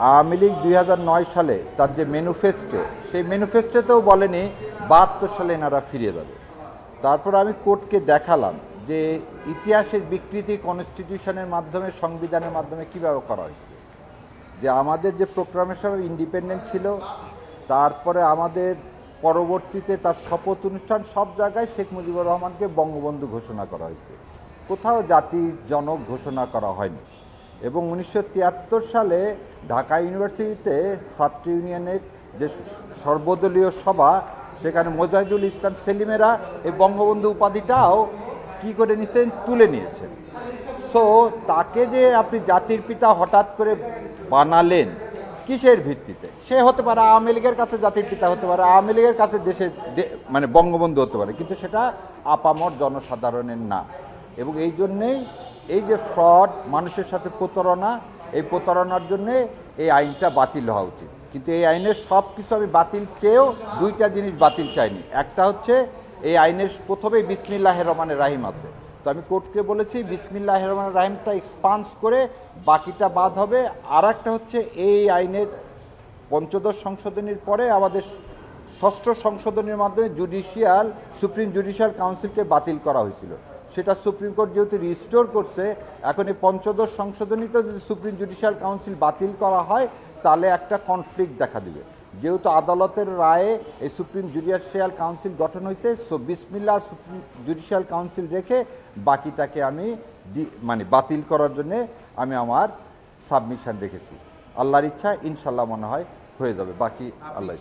আওয়ামী লীগ 2009 সালে তার যে ম্যানিফেস্টো, সেই ম্যানিফেস্টোতেও বলেনি 72 সালে এনারা ফিরে যাবে। তারপর আমি কোর্টকে দেখালাম যে ইতিহাসের বিকৃতি কনস্টিটিউশনের মাধ্যমে, সংবিধানের মাধ্যমে কীভাবে করা হয়েছে, যে আমাদের যে প্রোক্লামেশন অফ ইন্ডিপেন্ডেন্ট ছিল, তারপরে আমাদের পরবর্তীতে তার শপথ অনুষ্ঠান, সব জায়গায় শেখ মুজিবুর রহমানকে বঙ্গবন্ধু ঘোষণা করা হয়েছে, কোথাও জাতির জনক ঘোষণা করা হয়নি। এবং 1973 সালে ঢাকা ইউনিভার্সিটিতে ছাত্র ইউনিয়নের যে সর্বদলীয় সভা, সেখানে মোজাহিদুল ইসলাম সেলিমেরা এই বঙ্গবন্ধু উপাধিটাও কী করে নিয়েছেন, তুলে নিয়েছেন। সো তাকে যে আপনি জাতির পিতা হঠাৎ করে বানালেন কিসের ভিত্তিতে? সে হতে পারে আওয়ামী লীগের কাছে জাতির পিতা হতে পারে, আওয়ামী লীগের কাছে দেশের মানে বঙ্গবন্ধু হতে পারে, কিন্তু সেটা আপামর জনসাধারণের না। এবং এই জন্যেই এই যে ফ্রড, মানুষের সাথে প্রতারণা, এই প্রতারণার জন্যে এই আইনটা বাতিল হওয়া উচিত। কিন্তু এই আইনের সব কিছু আমি বাতিল চেয়েও দুইটা জিনিস বাতিল চাইনি। একটা হচ্ছে এই আইনের প্রথমেই বিসমিল্লাহির রহমানির রাহিম আছে, তো আমি কোর্টকে বলেছি বিসমিল্লাহির রহমানির রাহিমটা এক্সপান্স করে বাকিটা বাদ হবে। আর একটা হচ্ছে এই আইনের পঞ্চদশ সংশোধনীর পরে আমাদের ষষ্ঠ সংশোধনীর মাধ্যমে সুপ্রিম জুডিশিয়াল কাউন্সিলকে বাতিল করা হয়েছিল, সেটা সুপ্রিম কোর্ট যেহেতু রিস্টোর করছে, এখন এই পঞ্চদশ সংশোধনীতে যদি সুপ্রিম জুডিশিয়াল কাউন্সিল বাতিল করা হয় তাহলে একটা কনফ্লিক্ট দেখা দিবে। যেহেতু আদালতের রায়ে এই সুপ্রিম জুডিশিয়াল কাউন্সিল গঠন হয়েছে, সো বিসমিল্লাহ সুপ্রিম জুডিশিয়াল কাউন্সিল রেখে বাকিটাকে আমি বাতিল করার জন্যে আমি আমার সাবমিশন রেখেছি। আল্লাহর ইচ্ছা ইনশাল্লাহ মনে হয় হয়ে যাবে, বাকি আল্লাহ।